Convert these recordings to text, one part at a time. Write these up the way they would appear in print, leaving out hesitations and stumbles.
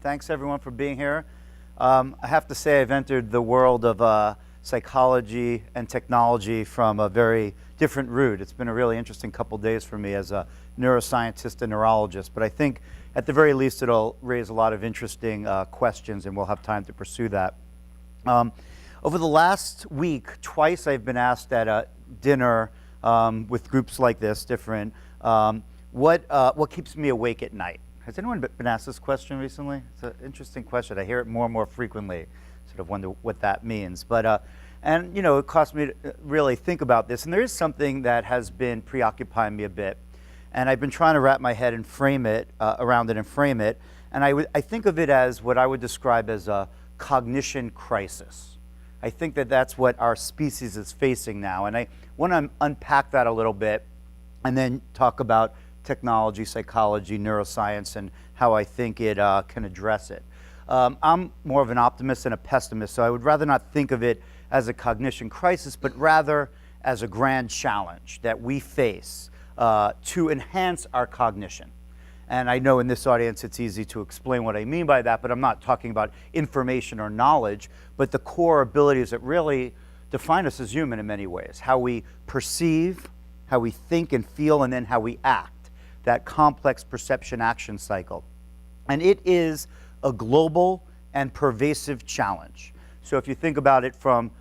Thanks everyone for being here. I have to say I've entered the world of psychology and technology from a very different route. It's been a really interesting couple days for me as a neuroscientist and neurologist, but I think at the very least it'll raise a lot of interesting questions and we'll have time to pursue that. Over the last week, twice I've been asked at a dinner with groups like this, different, what keeps me awake at night? Has anyone been asked this question recently? It's an interesting question. I hear it more and more frequently. Sort of wonder what that means. But, and you know, it cost me to really think about this. And there is something that has been preoccupying me a bit. And I've been trying to wrap my head and frame it, around it and frame it. And I think of it as what I would describe as a cognition crisis. I think that that's what our species is facing now. And I want to unpack that a little bit and then talk about technology, psychology, neuroscience, and how I think it can address it. I'm more of an optimist than a pessimist, so I would rather not think of it as a cognition crisis, but rather as a grand challenge that we face to enhance our cognition. And I know in this audience it's easy to explain what I mean by that, but I'm not talking about information or knowledge, but the core abilities that really define us as human in many ways. How we perceive, how we think and feel, and then how we act. That complex perception-action cycle. And it is a global and pervasive challenge. So if you think about it from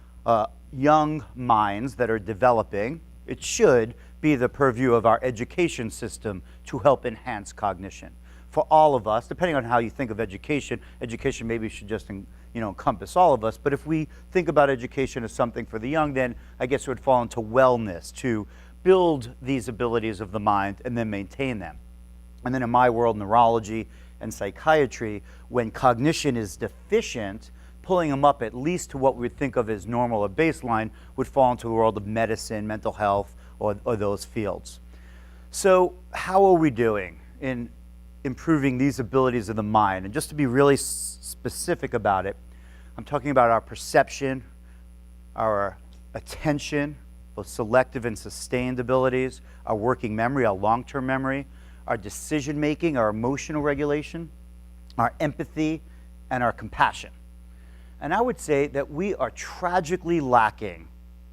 young minds that are developing, it should be the purview of our education system to help enhance cognition. For all of us, depending on how you think of education, education maybe should just encompass all of us, but if we think about education as something for the young, then I guess it would fall into wellness, to build these abilities of the mind and then maintain them. And then in my world, neurology and psychiatry, when cognition is deficient, pulling them up at least to what we would think of as normal or baseline would fall into the world of medicine, mental health, or those fields. So how are we doing in improving these abilities of the mind? And just to be really specific about it, I'm talking about our perception, our attention, both selective and sustained abilities, our working memory, our long-term memory, our decision-making, our emotional regulation, our empathy, and our compassion. And I would say that we are tragically lacking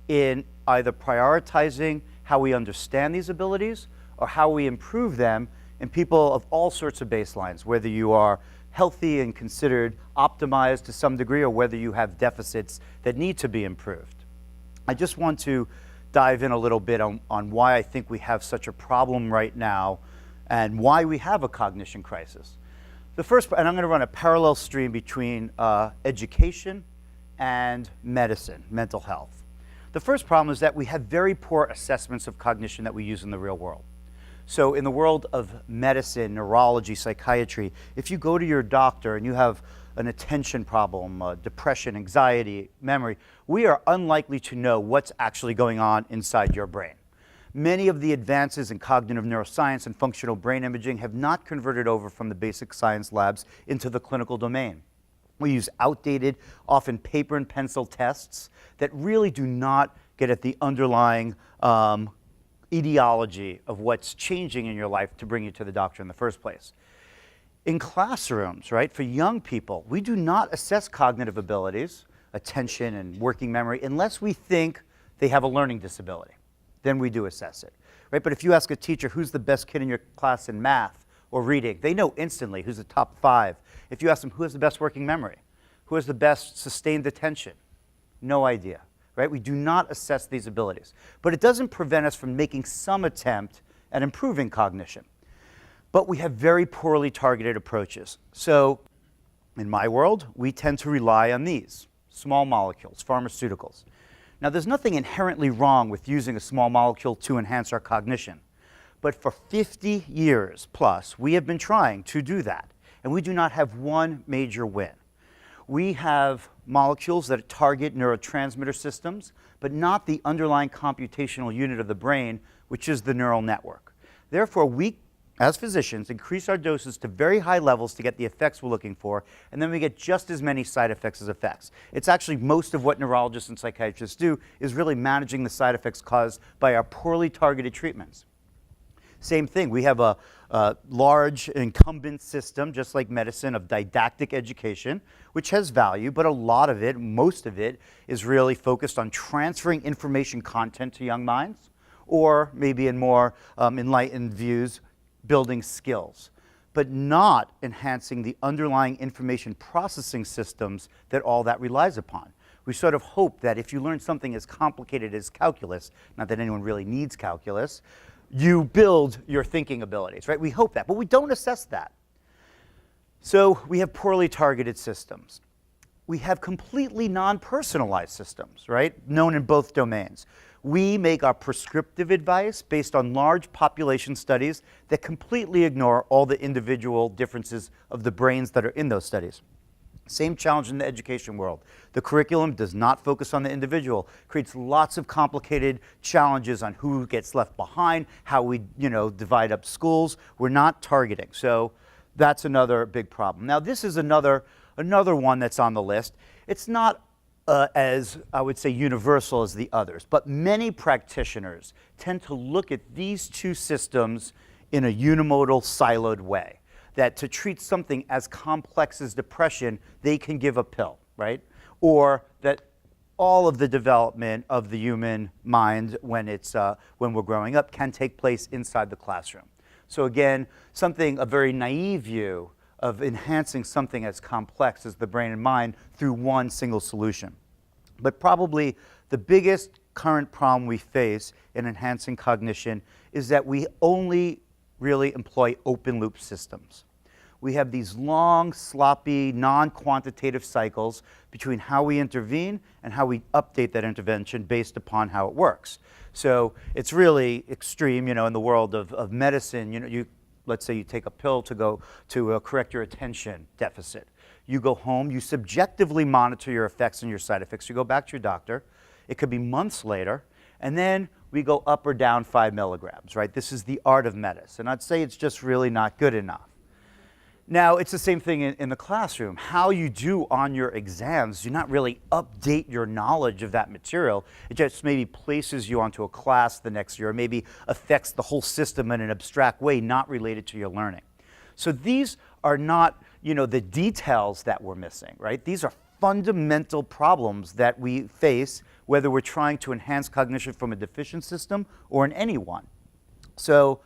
in either prioritizing how we understand these abilities or how we improve them in people of all sorts of baselines, whether you are healthy and considered optimized to some degree or whether you have deficits that need to be improved. I just want to dive in a little bit on why I think we have such a problem right now and why we have a cognition crisis. The first, and I'm going to run a parallel stream between education and medicine, mental health. The first problem is that we have very poor assessments of cognition that we use in the real world. So in the world of medicine, neurology, psychiatry, if you go to your doctor and you have an attention problem, depression, anxiety, memory, we are unlikely to know what's actually going on inside your brain. Many of the advances in cognitive neuroscience and functional brain imaging have not converted over from the basic science labs into the clinical domain. We use outdated, often paper and pencil tests that really do not get at the underlying etiology of what's changing in your life to bring you to the doctor in the first place. In classrooms, right, for young people, we do not assess cognitive abilities, attention and working memory, unless we think they have a learning disability. Then we do assess it, right? But if you ask a teacher who's the best kid in your class in math or reading, they know instantly who's the top 5. If you ask them who has the best working memory, who has the best sustained attention, no idea, right? We do not assess these abilities. But it doesn't prevent us from making some attempt at improving cognition. But we have very poorly targeted approaches. So in my world, we tend to rely on these, small molecules, pharmaceuticals. Now, there's nothing inherently wrong with using a small molecule to enhance our cognition. But for 50 years plus, we have been trying to do that. And we do not have one major win. We have molecules that target neurotransmitter systems, but not the underlying computational unit of the brain, which is the neural network. Therefore, we, as physicians, increase our doses to very high levels to get the effects we're looking for, and then we get just as many side effects as effects. It's actually most of what neurologists and psychiatrists do is really managing the side effects caused by our poorly targeted treatments. Same thing. We have a large incumbent system, just like medicine, of didactic education, which has value, but a lot of it, most of it, is really focused on transferring information content to young minds, or maybe in more enlightened views, building skills, but not enhancing the underlying information processing systems that all that relies upon. We sort of hope that if you learn something as complicated as calculus, not that anyone really needs calculus, you build your thinking abilities, right? We hope that, but we don't assess that. So we have poorly targeted systems. We have completely non-personalized systems, right? Known in both domains. We make our prescriptive advice based on large population studies that completely ignore all the individual differences of the brains that are in those studies. Same challenge in the education world. The curriculum does not focus on the individual, creates lots of complicated challenges on who gets left behind, how we, divide up schools. We're not targeting. So that's another big problem. Now, this is another one that's on the list. It's not as, I would say, universal as the others, but many practitioners tend to look at these two systems in a unimodal, siloed way. That to treat something as complex as depression, they can give a pill, right? Or that all of the development of the human mind when we're growing up can take place inside the classroom. So again, a very naive view of enhancing something as complex as the brain and mind through one single solution. But probably the biggest current problem we face in enhancing cognition is that we only really employ open loop systems. We have these long, sloppy, non-quantitative cycles between how we intervene and how we update that intervention based upon how it works. So it's really extreme, in the world of medicine. Let's say you take a pill to correct your attention deficit. You go home, you subjectively monitor your effects and your side effects. You go back to your doctor. It could be months later, and then we go up or down 5 milligrams, right? This is the art of medicine. I'd say it's just really not good enough. Now, it's the same thing in the classroom. How you do on your exams do not really update your knowledge of that material. It just maybe places you onto a class the next year, or maybe affects the whole system in an abstract way, not related to your learning. So these are not, the details that we're missing, right? These are fundamental problems that we face, whether we're trying to enhance cognition from a deficient system or in any one. So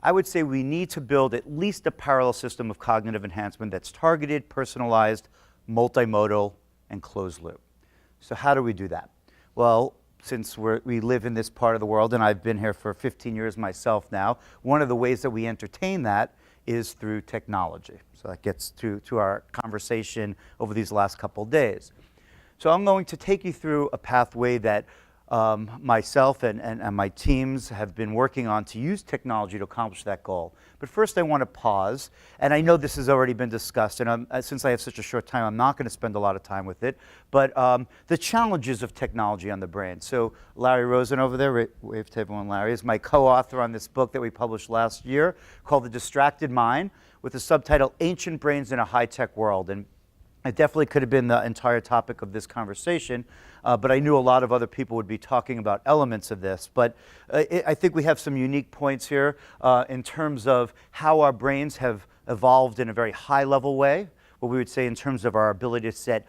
I would say we need to build at least a parallel system of cognitive enhancement that's targeted, personalized, multimodal, and closed loop. So how do we do that? Well, since we live in this part of the world, and I've been here for 15 years myself now, one of the ways that we entertain that is through technology. So that gets to our conversation over these last couple of days. So I'm going to take you through a pathway that myself and my teams have been working on to use technology to accomplish that goal. But first I want to pause, and I know this has already been discussed, and since I have such a short time, I'm not going to spend a lot of time with it, but the challenges of technology on the brain. So Larry Rosen over there, wave to everyone, Larry, is my co-author on this book that we published last year called The Distracted Mind, with the subtitle Ancient Brains in a High-Tech World. And it definitely could have been the entire topic of this conversation, but I knew a lot of other people would be talking about elements of this. But I think we have some unique points here in terms of how our brains have evolved in a very high-level way, what we would say in terms of our ability to set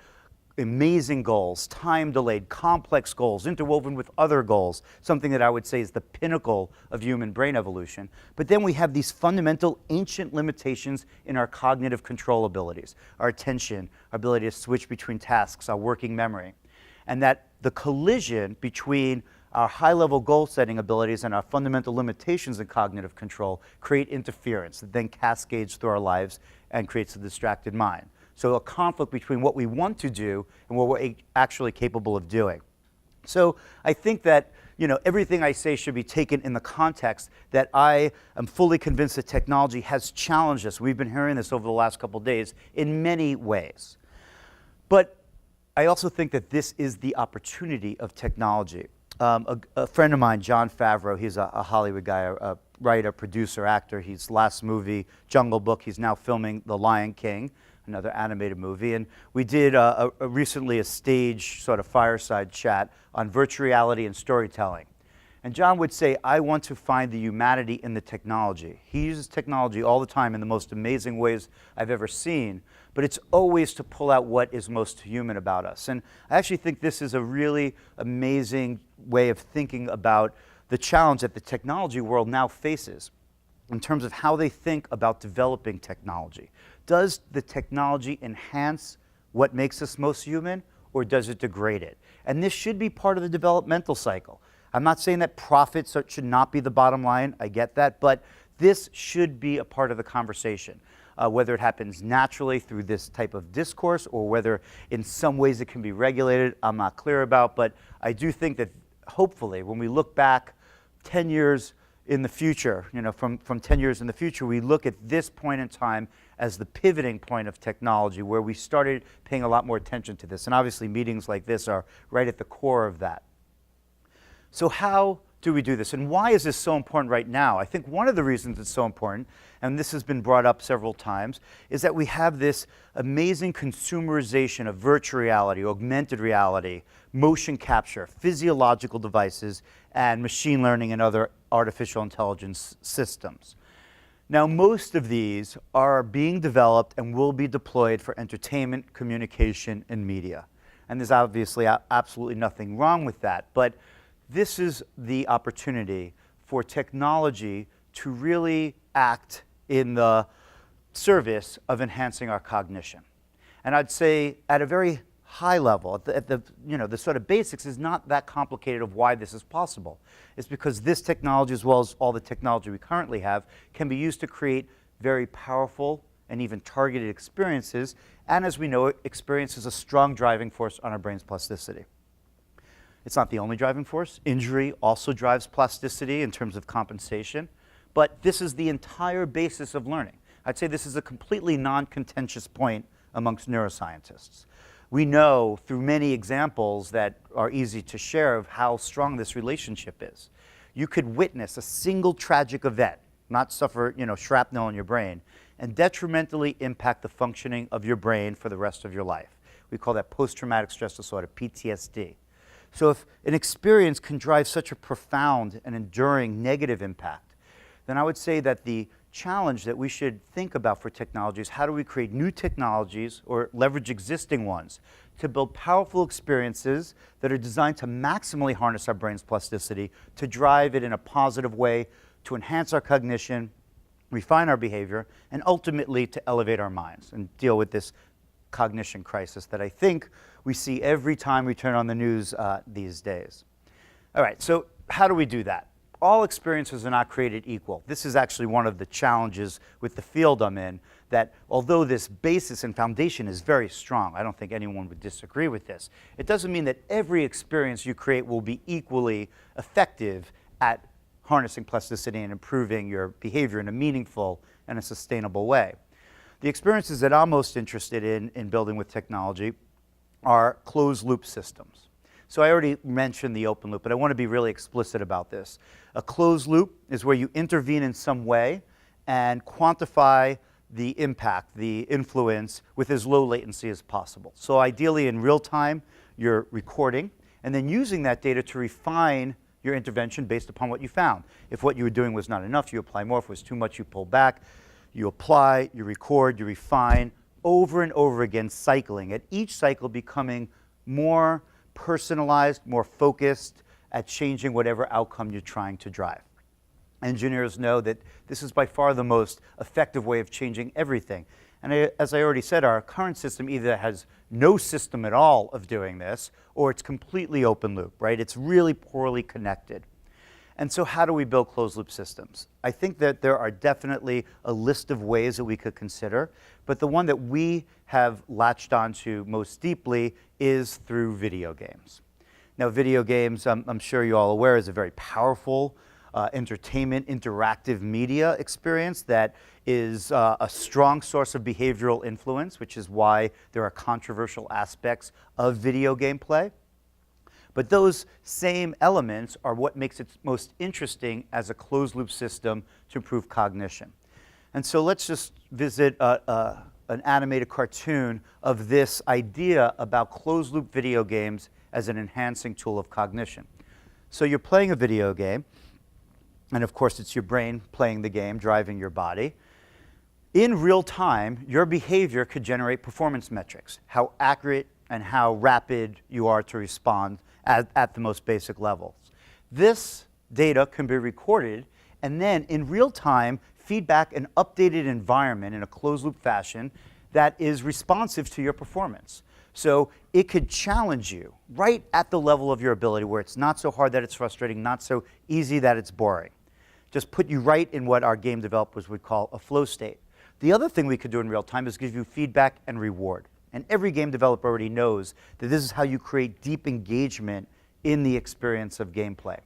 amazing goals, time-delayed, complex goals, interwoven with other goals, something that I would say is the pinnacle of human brain evolution. But then we have these fundamental ancient limitations in our cognitive control abilities, our attention, our ability to switch between tasks, our working memory. And that the collision between our high-level goal-setting abilities and our fundamental limitations in cognitive control create interference that then cascades through our lives and creates a distracted mind. So a conflict between what we want to do and what we're actually capable of doing. So I think that everything I say should be taken in the context that I am fully convinced that technology has challenged us. We've been hearing this over the last couple of days in many ways. But I also think that this is the opportunity of technology. A friend of mine, Jon Favreau, he's a Hollywood guy, a writer, producer, actor. His last movie, Jungle Book, he's now filming The Lion King, another animated movie. And we did recently a stage sort of fireside chat on virtual reality and storytelling. And John would say, I want to find the humanity in the technology. He uses technology all the time in the most amazing ways I've ever seen, but it's always to pull out what is most human about us. And I actually think this is a really amazing way of thinking about the challenge that the technology world now faces in terms of how they think about developing technology. Does the technology enhance what makes us most human, or does it degrade it? And this should be part of the developmental cycle. I'm not saying that profits should not be the bottom line, I get that, but this should be a part of the conversation. Whether it happens naturally through this type of discourse or whether in some ways it can be regulated, I'm not clear about, but I do think that hopefully when we look back 10 years in the future, from 10 years in the future, we look at this point in time as the pivoting point of technology where we started paying a lot more attention to this. And obviously meetings like this are right at the core of that. So how do we do this? And why is this so important right now? I think one of the reasons it's so important, and this has been brought up several times, is that we have this amazing consumerization of virtual reality, augmented reality, motion capture, physiological devices, and machine learning and other artificial intelligence systems. Now, most of these are being developed and will be deployed for entertainment, communication, and media. And there's obviously absolutely nothing wrong with that, but this is the opportunity for technology to really act in the service of enhancing our cognition. And I'd say at a very high level, at the sort of basics is not that complicated of why this is possible. It's because this technology, as well as all the technology we currently have, can be used to create very powerful and even targeted experiences. And as we know, experience is a strong driving force on our brain's plasticity. It's not the only driving force. Injury also drives plasticity in terms of compensation. But this is the entire basis of learning. I'd say this is a completely non-contentious point amongst neuroscientists. We know through many examples that are easy to share of how strong this relationship is. You could witness a single tragic event, not suffer shrapnel in your brain, and detrimentally impact the functioning of your brain for the rest of your life. We call that post-traumatic stress disorder, PTSD. So if an experience can drive such a profound and enduring negative impact, then I would say that the challenge that we should think about for technology is how do we create new technologies or leverage existing ones to build powerful experiences that are designed to maximally harness our brain's plasticity, to drive it in a positive way, to enhance our cognition, refine our behavior, and ultimately to elevate our minds and deal with this cognition crisis that I think we see every time we turn on the news these days. All right, so how do we do that? All experiences are not created equal. This is actually one of the challenges with the field I'm in, that although this basis and foundation is very strong, I don't think anyone would disagree with this, it doesn't mean that every experience you create will be equally effective at harnessing plasticity and improving your behavior in a meaningful and a sustainable way. The experiences that I'm most interested in building with technology are closed-loop systems. So I already mentioned the open loop, but I want to be really explicit about this. A closed loop is where you intervene in some way and quantify the impact, the influence, with as low latency as possible. So ideally in real time, you're recording, and then using that data to refine your intervention based upon what you found. If what you were doing was not enough, you apply more. If it was too much, you pull back. You apply, you record, you refine, over and over again, cycling. At each cycle becoming more personalized, more focused at changing whatever outcome you're trying to drive. Engineers know that this is by far the most effective way of changing everything. And as I already said, our current system either has no system at all of doing this, or it's completely open loop, right? It's really poorly connected. And so how do we build closed loop systems? I think that there are definitely a list of ways that we could consider, but the one that we have latched onto most deeply is through video games. Now, video games, I'm sure you're all aware, is a very powerful entertainment, interactive media experience that is a strong source of behavioral influence, which is why there are controversial aspects of video game play. But those same elements are what makes it most interesting as a closed-loop system to improve cognition. And so let's just visit an animated cartoon of this idea about closed-loop video games as an enhancing tool of cognition. So you're playing a video game, and of course it's your brain playing the game, driving your body. In real time, your behavior could generate performance metrics, how accurate and how rapid you are to respond at the most basic levels. This data can be recorded and then in real time feedback an updated environment in a closed loop fashion that is responsive to your performance. So it could challenge you right at the level of your ability where it's not so hard that it's frustrating, not so easy that it's boring. Just put you right in what our game developers would call a flow state. The other thing we could do in real time is give you feedback and reward. And every game developer already knows that this is how you create deep engagement in the experience of gameplay.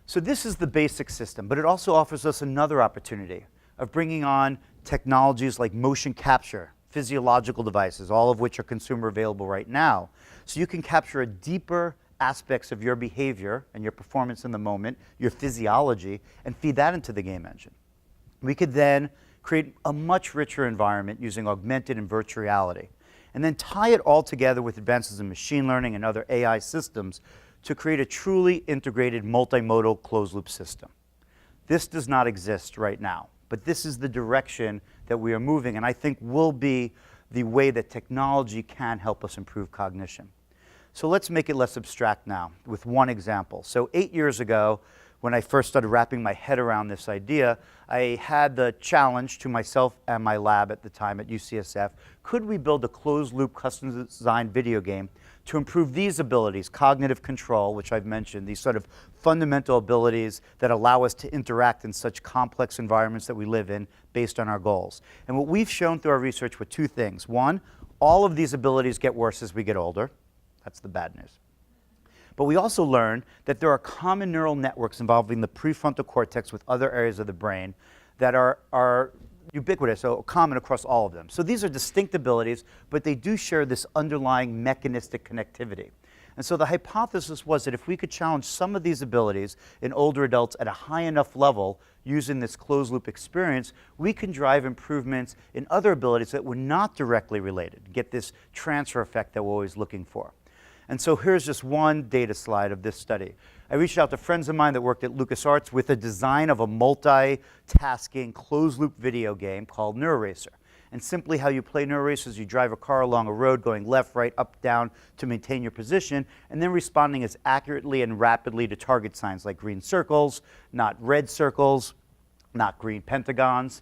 So this is the basic system, but it also offers us another opportunity of bringing on technologies like motion capture, physiological devices, all of which are consumer available right now. So you can capture a deeper aspects of your behavior and your performance in the moment, your physiology, and feed that into the game engine. We could then create a much richer environment using augmented and virtual reality, and then tie it all together with advances in machine learning and other AI systems to create a truly integrated multimodal closed-loop system. This does not exist right now, but this is the direction that we are moving, and I think will be the way that technology can help us improve cognition. So let's make it less abstract now with one example. So 8 years ago, when I first started wrapping my head around this idea, I had the challenge to myself and my lab at the time at UCSF, could we build a closed-loop custom-designed video game to improve these abilities, cognitive control, which I've mentioned, these sort of fundamental abilities that allow us to interact in such complex environments that we live in based on our goals. And what we've shown through our research were two things. One, all of these abilities get worse as we get older. That's the bad news. But we also learned that there are common neural networks involving the prefrontal cortex with other areas of the brain that are ubiquitous, so common across all of them. So these are distinct abilities, but they do share this underlying mechanistic connectivity. And so the hypothesis was that if we could challenge some of these abilities in older adults at a high enough level using this closed-loop experience, we can drive improvements in other abilities that were not directly related, get this transfer effect that we're always looking for. And so here's just one data slide of this study. I reached out to friends of mine that worked at LucasArts with a design of a multitasking closed-loop video game called Neuro. And simply how you play Neuro is you drive a car along a road going left, right, up, down to maintain your position, and then responding as accurately and rapidly to target signs like green circles, not red circles, not green pentagons,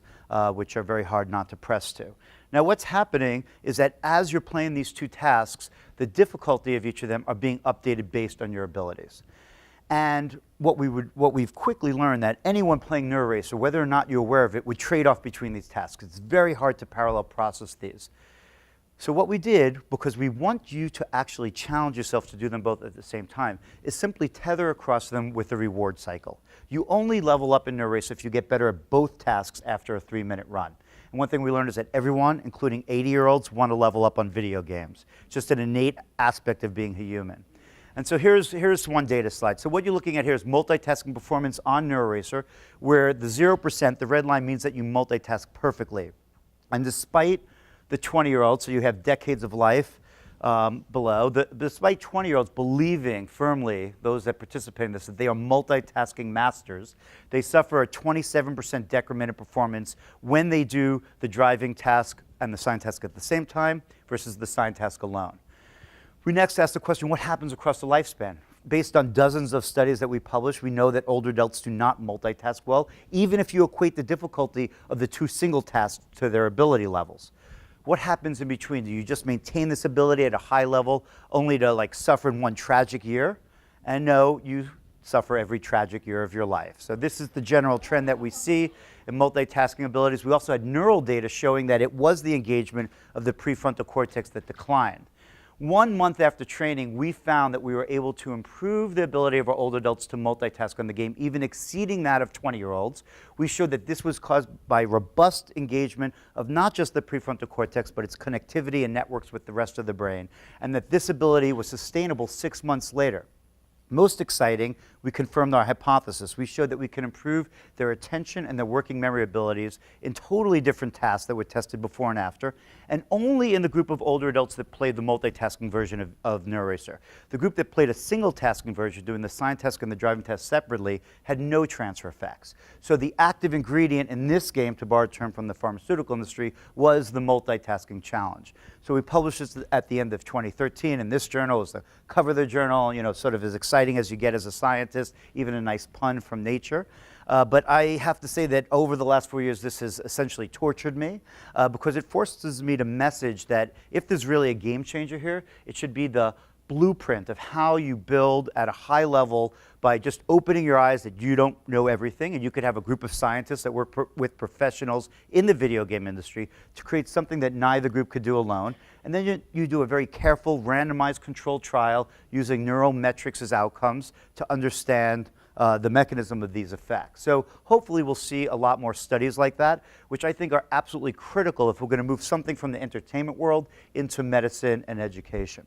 which are very hard not to press to. Now what's happening is that as you're playing these two tasks, the difficulty of each of them are being updated based on your abilities. And what we've quickly learned that anyone playing NeuroRacer, whether or not you're aware of it, would trade off between these tasks. It's very hard to parallel process these. So what we did, because we want you to actually challenge yourself to do them both at the same time, is simply tether across them with a reward cycle. You only level up in NeuroRacer if you get better at both tasks after a 3-minute run. And one thing we learned is that everyone, including 80-year-olds, want to level up on video games. It's just an innate aspect of being a human. And so here's one data slide. So what you're looking at here is multitasking performance on NeuroRacer, where the 0%, the red line, means that you multitask perfectly. And despite the 20-year-olds, so you have decades of life below, despite 20-year-olds believing firmly, those that participate in this, that they are multitasking masters, they suffer a 27% decrement in performance when they do the driving task and the sign task at the same time versus the sign task alone. We next asked the question, what happens across the lifespan? Based on dozens of studies that we published, we know that older adults do not multitask well, even if you equate the difficulty of the two single tasks to their ability levels. What happens in between? Do you just maintain this ability at a high level only to suffer in one tragic year? And no, you suffer every tragic year of your life. So this is the general trend that we see in multitasking abilities. We also had neural data showing that it was the engagement of the prefrontal cortex that declined. 1 month after training, we found that we were able to improve the ability of our older adults to multitask on the game, even exceeding that of 20-year-olds. We showed that this was caused by robust engagement of not just the prefrontal cortex, but its connectivity and networks with the rest of the brain, and that this ability was sustainable 6 months later. Most exciting, we confirmed our hypothesis. We showed that we can improve their attention and their working memory abilities in totally different tasks that were tested before and after, and only in the group of older adults that played the multitasking version of NeuroRacer. The group that played a single tasking version, doing the sign test and the driving test separately, had no transfer effects. So the active ingredient in this game, to borrow a term from the pharmaceutical industry, was the multitasking challenge. So we published this at the end of 2013, and this journal is the cover of the journal, you know, sort of as exciting as you get as a scientist, even a nice pun from Nature. But I have to say that over the last 4 years, this has essentially tortured me because it forces me to message that if there's really a game changer here, it should be the blueprint of how you build at a high level by just opening your eyes that you don't know everything, and you could have a group of scientists that work with professionals in the video game industry to create something that neither group could do alone. And then you do a very careful randomized controlled trial using neurometrics as outcomes to understand the mechanism of these effects. So hopefully we'll see a lot more studies like that, which I think are absolutely critical if we're going to move something from the entertainment world into medicine and education.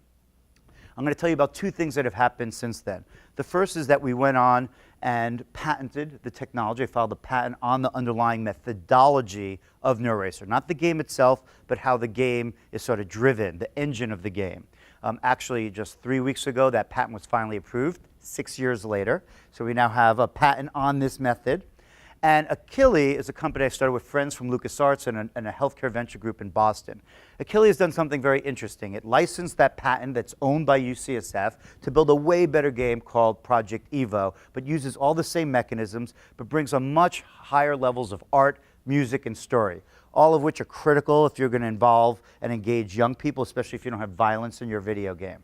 I'm going to tell you about two things that have happened since then. The first is that we went on and patented the technology. I filed a patent on the underlying methodology of NeuroRacer. Not the game itself, but how the game is sort of driven, the engine of the game. Actually, just 3 weeks ago, that patent was finally approved, 6 years later. So we now have a patent on this method. And Achilles is a company I started with friends from LucasArts and a healthcare venture group in Boston. Achilles has done something very interesting. It licensed that patent that's owned by UCSF to build a way better game called Project Evo, but uses all the same mechanisms, but brings a much higher levels of art, music, and story, all of which are critical if you're going to involve and engage young people, especially if you don't have violence in your video game.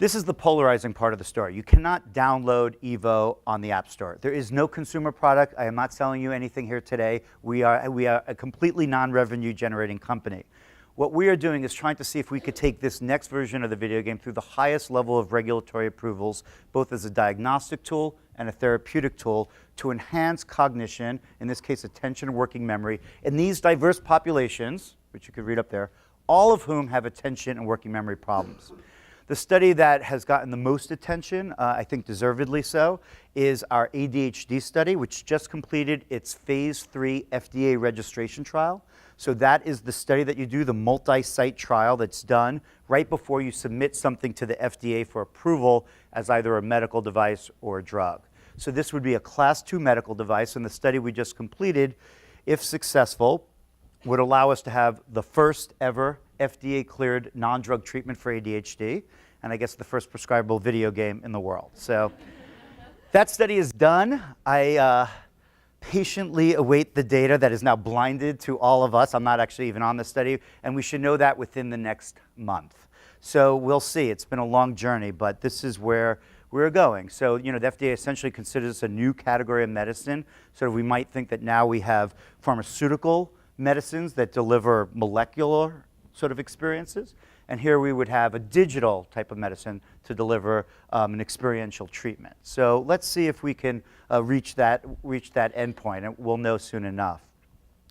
This is the polarizing part of the story. You cannot download Evo on the App Store. There is no consumer product. I am not selling you anything here today. We are a completely non-revenue generating company. What we are doing is trying to see if we could take this next version of the video game through the highest level of regulatory approvals, both as a diagnostic tool and a therapeutic tool to enhance cognition, in this case attention and working memory, in these diverse populations, which you could read up there, all of whom have attention and working memory problems. The study that has gotten the most attention, I think deservedly so, is our ADHD study, which just completed its phase 3 FDA registration trial. So that is the study that you do, the multi-site trial that's done right before you submit something to the FDA for approval as either a medical device or a drug. So this would be a class 2 medical device, and the study we just completed, if successful, would allow us to have the first ever FDA-cleared non-drug treatment for ADHD, and I guess the first prescribable video game in the world. So that study is done. I patiently await the data that is now blinded to all of us. I'm not actually even on the study, and we should know that within the next month. So we'll see. It's been a long journey, but this is where we're going. So, you know, the FDA essentially considers this a new category of medicine. So we might think that now we have pharmaceutical medicines that deliver molecular sort of experiences, and here we would have a digital type of medicine to deliver an experiential treatment. So let's see if we can reach that endpoint, and we'll know soon enough.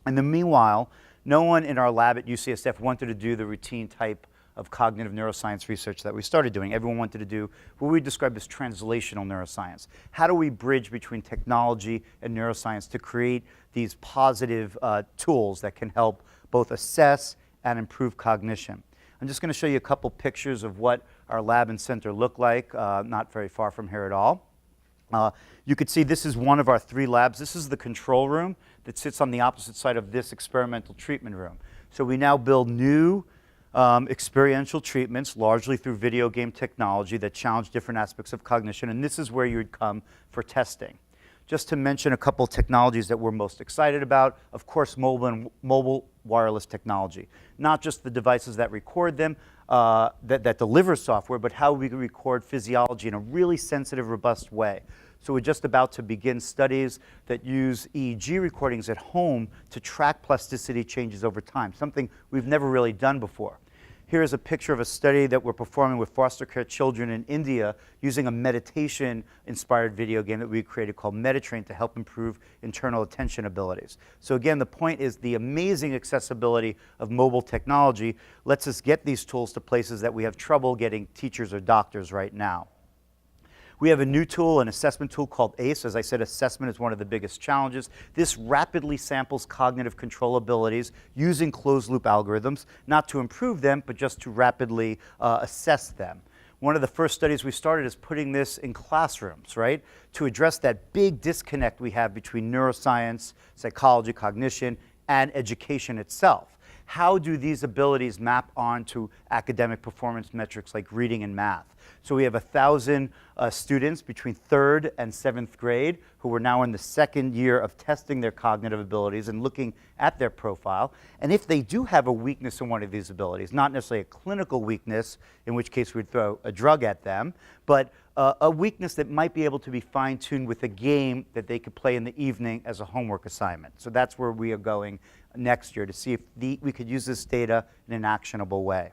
In the meanwhile, no one in our lab at UCSF wanted to do the routine type of cognitive neuroscience research that we started doing. Everyone wanted to do what we describe as translational neuroscience. How do we bridge between technology and neuroscience to create these positive tools that can help both assess and improve cognition? I'm just going to show you a couple pictures of what our lab and center look like, not very far from here at all. You could see this is one of our 3 labs. This is the control room that sits on the opposite side of this experimental treatment room. So we now build new experiential treatments, largely through video game technology that challenge different aspects of cognition, and this is where you would come for testing. Just to mention a couple technologies that we're most excited about, of course, mobile wireless technology. Not just the devices that record them, that deliver software, but how we can record physiology in a really sensitive, robust way. So we're just about to begin studies that use EEG recordings at home to track plasticity changes over time, something we've never really done before. Here is a picture of a study that we're performing with foster care children in India using a meditation-inspired video game that we created called MetaTrain to help improve internal attention abilities. So again, the point is the amazing accessibility of mobile technology lets us get these tools to places that we have trouble getting teachers or doctors right now. We have a new tool, an assessment tool called ACE. As I said, assessment is one of the biggest challenges. This rapidly samples cognitive control abilities using closed-loop algorithms, not to improve them, but just to rapidly assess them. One of the first studies we started is putting this in classrooms, right, to address that big disconnect we have between neuroscience, psychology, cognition, and education itself. How do these abilities map onto academic performance metrics like reading and math? So we have 1,000 students between 3rd and 7th grade who are now in the 2nd year of testing their cognitive abilities and looking at their profile. And if they do have a weakness in one of these abilities, not necessarily a clinical weakness, in which case we'd throw a drug at them, but a weakness that might be able to be fine-tuned with a game that they could play in the evening as a homework assignment. So that's where we are going next year, to see if we could use this data in an actionable way.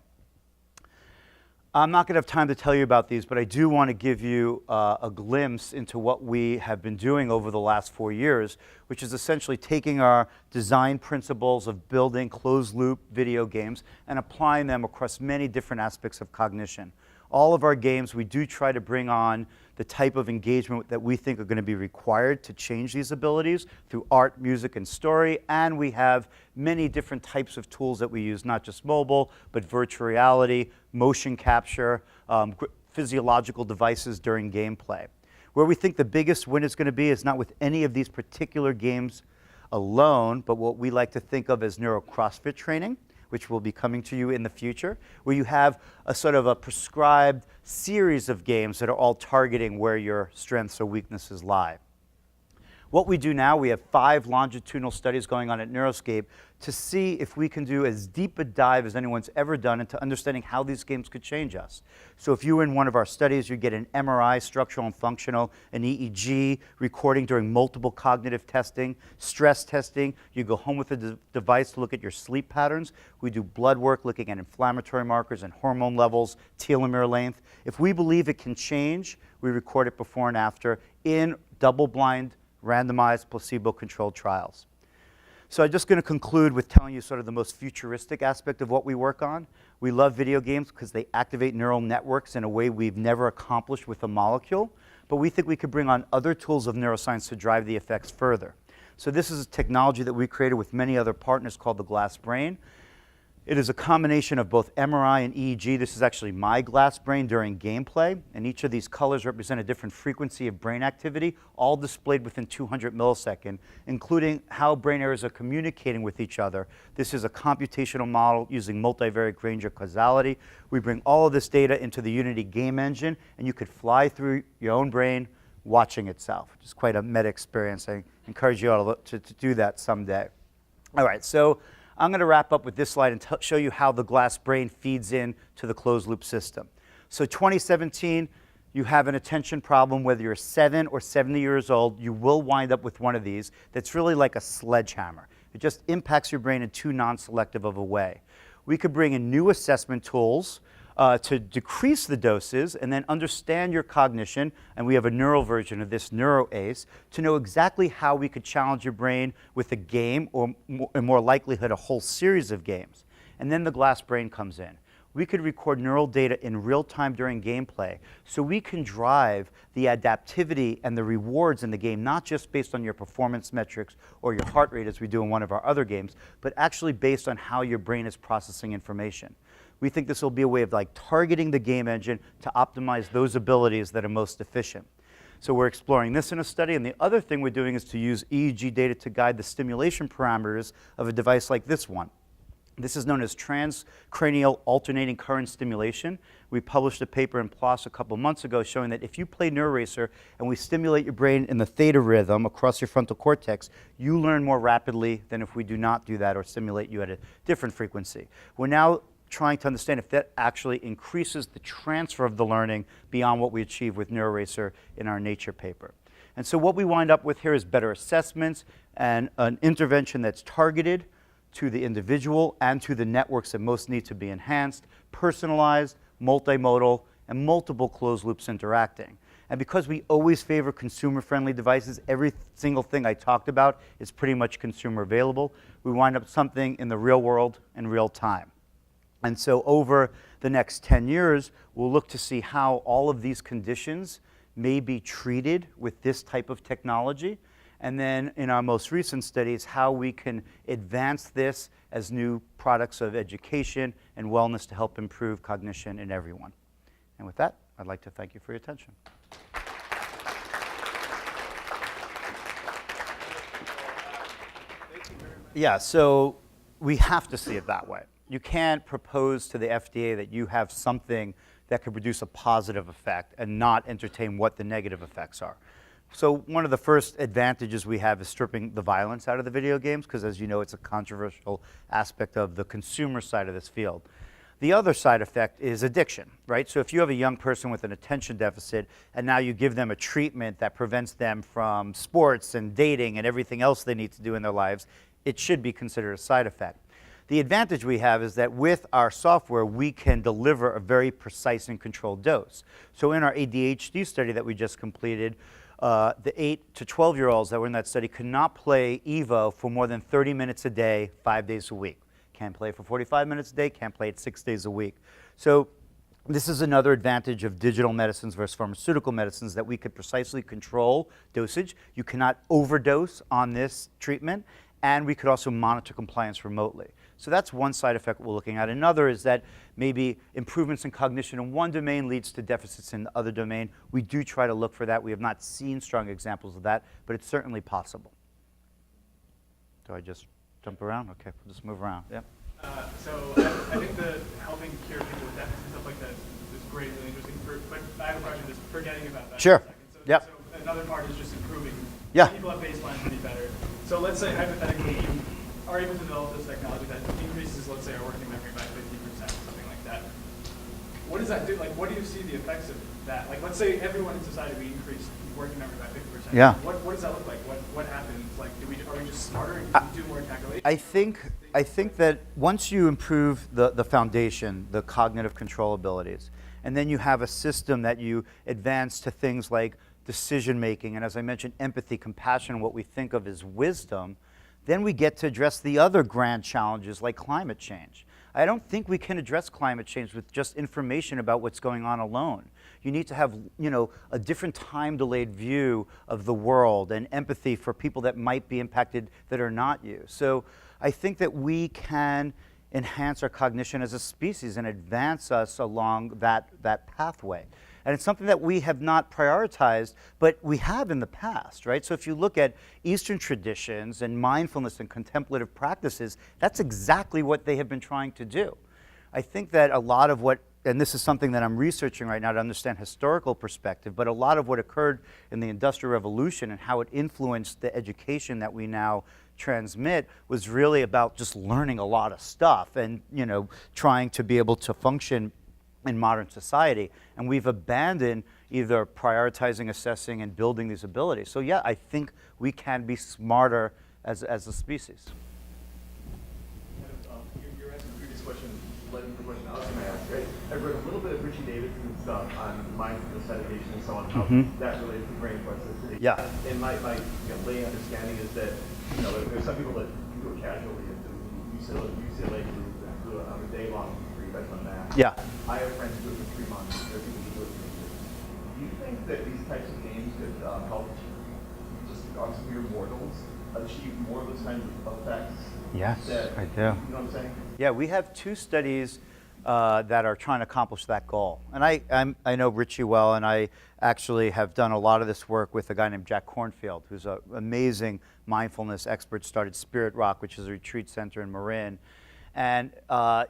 I'm not going to have time to tell you about these, but I do want to give you a glimpse into what we have been doing over the last 4 years, which is essentially taking our design principles of building closed-loop video games and applying them across many different aspects of cognition. All of our games, we do try to bring on the type of engagement that we think are going to be required to change these abilities through art, music, and story. And we have many different types of tools that we use, not just mobile, but virtual reality, motion capture, physiological devices during gameplay. Where we think the biggest win is going to be is not with any of these particular games alone, but what we like to think of as Neuro Crossfit training, which will be coming to you in the future, where you have a sort of a prescribed series of games that are all targeting where your strengths or weaknesses lie. What we do now, we have 5 longitudinal studies going on at Neuroscape to see if we can do as deep a dive as anyone's ever done into understanding how these games could change us. So if you were in one of our studies, you get an MRI, structural and functional, an EEG recording during multiple cognitive testing, stress testing. You go home with a device to look at your sleep patterns. We do blood work looking at inflammatory markers and hormone levels, telomere length. If we believe it can change, we record it before and after in double-blind, randomized, placebo-controlled trials. So I'm just going to conclude with telling you sort of the most futuristic aspect of what we work on. We love video games because they activate neural networks in a way we've never accomplished with a molecule, but we think we could bring on other tools of neuroscience to drive the effects further. So this is a technology that we created with many other partners called the glass brain. It is a combination of both MRI and EEG. This is actually my glass brain during gameplay, and each of these colors represent a different frequency of brain activity, all displayed within 200 milliseconds, including how brain areas are communicating with each other. This is a computational model using multivariate range of causality. We bring all of this data into the Unity game engine, and you could fly through your own brain watching itself, which is quite a meta experience. I encourage you all to do that someday. All right, so I'm going to wrap up with this slide and show you how the glass brain feeds in to the closed loop system. So 2017, you have an attention problem, whether you're 7 or 70 years old, you will wind up with one of these that's really like a sledgehammer. It just impacts your brain in too non-selective of a way. We could bring in new assessment tools to decrease the doses and then understand your cognition, and we have a neural version of this, Neuro ACE, to know exactly how we could challenge your brain with a game or, in more likelihood, a whole series of games. And then the glass brain comes in. We could record neural data in real time during gameplay, so we can drive the adaptivity and the rewards in the game, not just based on your performance metrics or your heart rate as we do in one of our other games, but actually based on how your brain is processing information. We think this will be a way of targeting the game engine to optimize those abilities that are most efficient. So we're exploring this in a study, and the other thing we're doing is to use EEG data to guide the stimulation parameters of a device like this one. This is known as Transcranial alternating current stimulation. We published a paper in PLOS a couple months ago showing that if you play NeuroRacer and we stimulate your brain in the theta rhythm across your frontal cortex, you learn more rapidly than if we do not do that or stimulate you at a different frequency. We're now trying to understand if that actually increases the transfer of the learning beyond what we achieve with NeuroRacer in our Nature paper. And so what we wind up with here is better assessments and an intervention that's targeted to the individual and to the networks that most need to be enhanced, personalized, multimodal, and multiple closed loops interacting. And because we always favor consumer-friendly devices, every single thing I talked about is pretty much consumer available. We wind up with something in the real world in real time. And so over the next 10 years, we'll look to see how all of these conditions may be treated with this type of technology. And then in our most recent studies, how we can advance this as new products of education and wellness to help improve cognition in everyone. And with that, I'd like to thank you for your attention. Yeah, so we have to see it that way. You can't propose to the FDA that you have something that could produce a positive effect and not entertain what the negative effects are. So one of the first advantages we have is stripping the violence out of the video games, because as you know, it's a controversial aspect of the consumer side of this field. The other side effect is addiction, right? So if you have a young person with an attention deficit and now you give them a treatment that prevents them from sports and dating and everything else they need to do in their lives, it should be considered a side effect. The advantage we have is that with our software, we can deliver a very precise and controlled dose. So in our ADHD study that we just completed, the 8 to 12-year-olds that were in that study could not play Evo for more than 30 minutes a day, 5 days a week. Can't play for 45 minutes a day, can't play it 6 days a week. So this is another advantage of digital medicines versus pharmaceutical medicines, that we could precisely control dosage. You cannot overdose on this treatment, and we could also monitor compliance remotely. So that's one side effect we're looking at. Another is that maybe improvements in cognition in one domain leads to deficits in the other domain. We do try to look for that. We have not seen strong examples of that, but it's certainly possible. Do I just jump around? Okay, we'll just move around. Yeah. So I think the helping cure people with deficits and stuff like that is great, really interesting. But I have a question, just forgetting about that Sure. for a second. So, Yep. So another part is just improving. Yeah. People at baseline to be better. So let's say hypothetically you are able to develop this technology that increases, let's say, our working memory by 50%, something like that. What does that do? Like, what do you see the effects of that? Like, let's say everyone in society, we increase working memory by 50%. Yeah. What does that look like? What happens? Like, are we just smarter and can we do more calculations? I think that once you improve the foundation, the cognitive control abilities, and then you have a system that you advance to things like decision making, and as I mentioned, empathy, compassion, what we think of as wisdom, then we get to address the other grand challenges like climate change. I don't think we can address climate change with just information about what's going on alone. You need to have, a different time-delayed view of the world and empathy for people that might be impacted that are not you. So I think that we can enhance our cognition as a species and advance us along that pathway. And it's something that we have not prioritized, but we have in the past, right? So if you look at Eastern traditions and mindfulness and contemplative practices, that's exactly what they have been trying to do. I think that a lot of what, and this is something that I'm researching right now to understand historical perspective, but a lot of what occurred in the Industrial Revolution and how it influenced the education that we now transmit was really about just learning a lot of stuff and, trying to be able to function in modern society, and we've abandoned either prioritizing, assessing, and building these abilities. So yeah, I think we can be smarter as a species. You're asking the previous question, led into the question I was going to ask, right? I've read a little bit of Richie Davidson's stuff on mindfulness, meditation, and so on, how that relates to brain plasticity. Yeah. And my lay understanding is that, there's some people that do it casually and do UCLA group and do it on a day-long degree based on that. Yeah. I have friends who do it for 3 months. There are people who do it for 2 years. Do you think that these types of games could help just us mere mortals achieve more of those kinds of effects? Yes, I do. You know what I'm saying? Yeah, we have 2 studies that are trying to accomplish that goal. And I know Richie well, and I actually have done a lot of this work with a guy named Jack Kornfield, who's an amazing mindfulness expert, started Spirit Rock, which is a retreat center in Marin. And I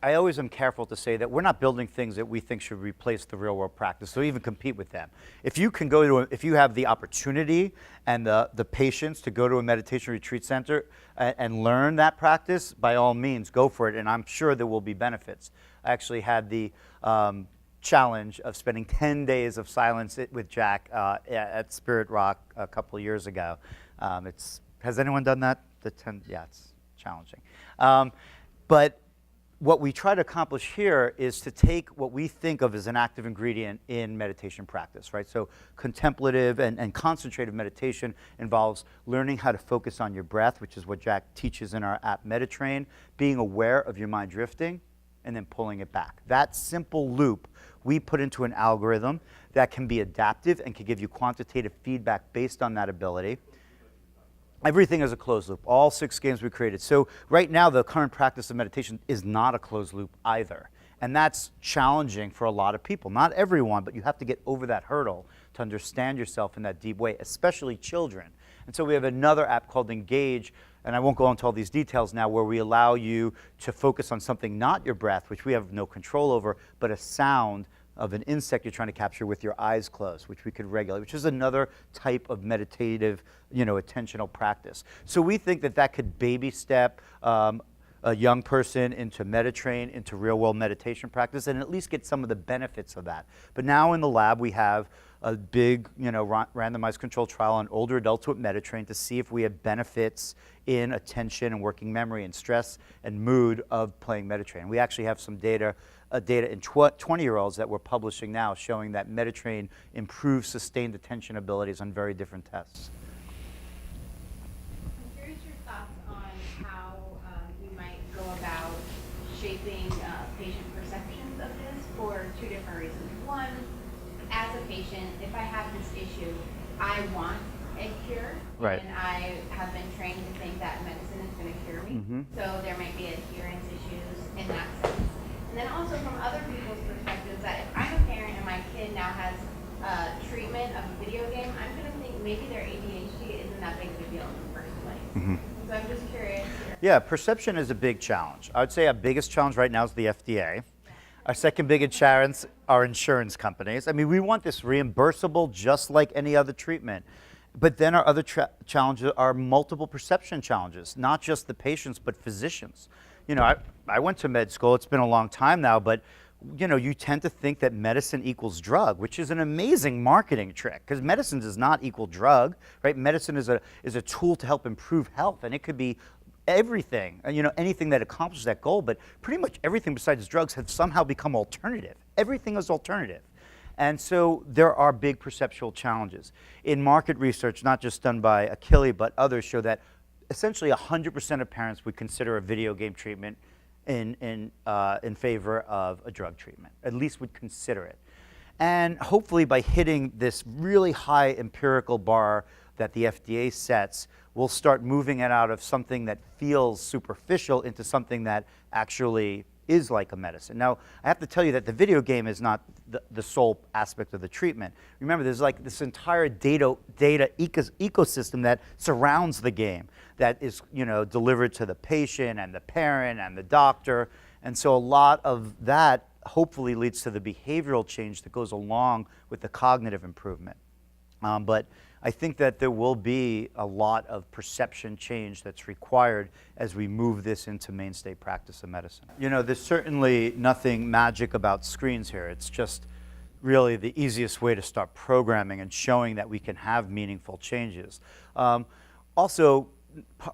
always am careful to say that we're not building things that we think should replace the real world practice, or even compete with them. If you can go to, if you have the opportunity and the patience to go to a meditation retreat center and learn that practice, by all means, go for it, and I'm sure there will be benefits. I actually had the challenge of spending 10 days of silence with Jack at Spirit Rock a couple of years ago. Has anyone done that? Yeah, it's challenging. But what we try to accomplish here is to take what we think of as an active ingredient in meditation practice, right? So contemplative and concentrative meditation involves learning how to focus on your breath, which is what Jack teaches in our app MediTrain, being aware of your mind drifting, and then pulling it back. That simple loop we put into an algorithm that can be adaptive and can give you quantitative feedback based on that ability. Everything is a closed loop, all 6 games we created. So right now, the current practice of meditation is not a closed loop either. And that's challenging for a lot of people. Not everyone, but you have to get over that hurdle to understand yourself in that deep way, especially children. And so we have another app called Engage, and I won't go into all these details now, where we allow you to focus on something not your breath, which we have no control over, but a sound of an insect you're trying to capture with your eyes closed, which we could regulate, which is another type of meditative, attentional practice. So we think that that could baby step a young person into Metatrain, into real-world meditation practice, and at least get some of the benefits of that. But now in the lab, we have a big, randomized controlled trial on older adults with Metatrain to see if we have benefits in attention and working memory and stress and mood of playing Metatrain. We actually have some data in 20-year-olds that we're publishing now showing that Metatrain improves sustained attention abilities on very different tests. I'm curious your thoughts on how you might go about shaping patient perceptions of this for 2 different reasons. One, as a patient, if I have this issue, I want a cure, Right. and I have been trained to think that medicine is going to cure me. Mm-hmm. So there might be adherence issues in that sense. And then also from other people's perspectives, that if I'm a parent and my kid now has treatment of a video game, I'm going to think maybe their ADHD isn't that big of a deal in the first place. Mm-hmm. So I'm just curious. Yeah, perception is a big challenge. I would say our biggest challenge right now is the FDA. Our second biggest challenge are insurance companies. I mean, we want this reimbursable just like any other treatment. But then our other challenges are multiple perception challenges, not just the patients, but physicians. I went to med school. It's been a long time now, but you tend to think that medicine equals drug, which is an amazing marketing trick, because medicine does not equal drug, right? Medicine is a tool to help improve health, and it could be everything, anything that accomplishes that goal, but pretty much everything besides drugs has somehow become alternative. Everything is alternative. And so there are big perceptual challenges. In market research, not just done by Achille, but others, show that essentially 100% of parents would consider a video game treatment in favor of a drug treatment, at least would consider it. And hopefully by hitting this really high empirical bar that the FDA sets, we'll start moving it out of something that feels superficial into something that actually is like a medicine. Now, I have to tell you that the video game is not the sole aspect of the treatment. Remember, there's like this entire data ecosystem that surrounds the game that is, delivered to the patient and the parent and the doctor. And so a lot of that hopefully leads to the behavioral change that goes along with the cognitive improvement. But I think that there will be a lot of perception change that's required as we move this into mainstay practice of medicine. There's certainly nothing magic about screens here. It's just really the easiest way to start programming and showing that we can have meaningful changes. Also,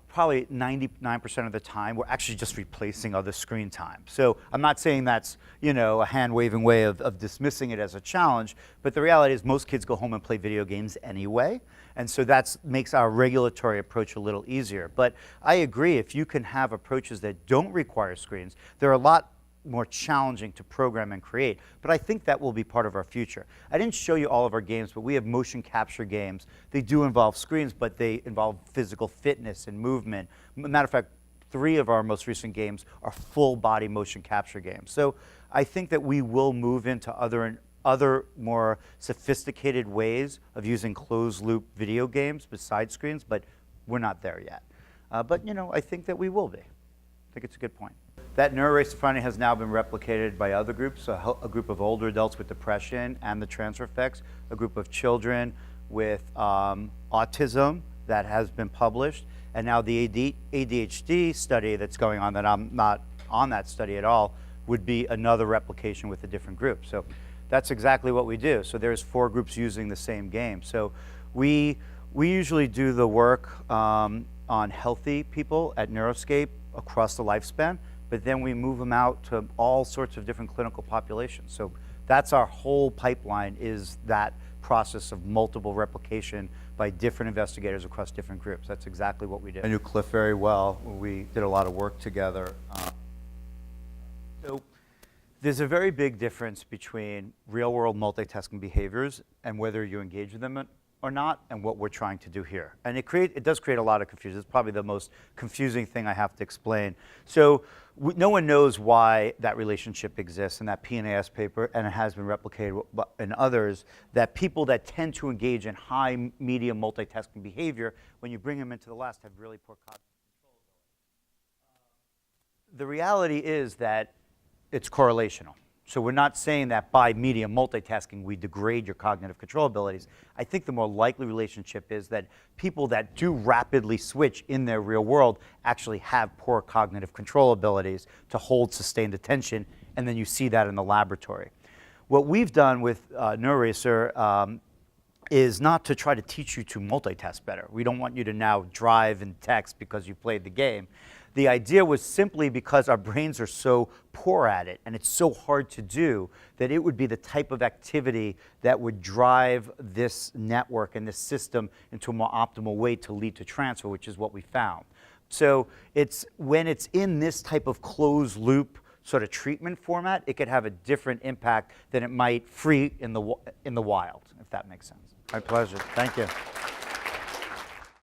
probably 99% of the time, we're actually just replacing other screen time. So I'm not saying that's, a hand-waving way of dismissing it as a challenge, but the reality is most kids go home and play video games anyway, and so that makes our regulatory approach a little easier. But I agree, if you can have approaches that don't require screens, they're a lot more challenging to program and create, but I think that will be part of our future. I didn't show you all of our games, but we have motion capture games. They do involve screens, but they involve physical fitness and movement. Matter of fact, 3 of our most recent games are full body motion capture games. So I think that we will move into other more sophisticated ways of using closed loop video games besides screens, but we're not there yet. But I think that we will be. I think it's a good point. That neuro-racing finding has now been replicated by other groups, a group of older adults with depression and the transfer effects, a group of children with autism that has been published, and now the ADHD study that's going on, that I'm not on that study at all, would be another replication with a different group. So that's exactly what we do. So there's 4 groups using the same game. So we usually do the work on healthy people at Neuroscape across the lifespan, but then we move them out to all sorts of different clinical populations. So that's our whole pipeline, is that process of multiple replication by different investigators across different groups. That's exactly what we did. I knew Cliff very well. We did a lot of work together. So There's a very big difference between real-world multitasking behaviors and whether you engage with them or not, and what we're trying to do here. And it does create a lot of confusion. It's probably the most confusing thing I have to explain. So no one knows why that relationship exists in that PNAS paper, and it has been replicated in others, that people that tend to engage in high, medium multitasking behavior, when you bring them into the last, have really poor cognitive control ability. The reality is that it's correlational. So we're not saying that by medium multitasking we degrade your cognitive control abilities. I think the more likely relationship is that people that do rapidly switch in their real world actually have poor cognitive control abilities to hold sustained attention, and then you see that in the laboratory. What we've done with NeuroRacer is not to try to teach you to multitask better. We don't want you to now drive and text because you played the game. The idea was simply because our brains are so poor at it and it's so hard to do that it would be the type of activity that would drive this network and this system into a more optimal way to lead to transfer, which is what we found. So when it's in this type of closed loop sort of treatment format, it could have a different impact than it might free in the wild, if that makes sense. My pleasure. Thank you.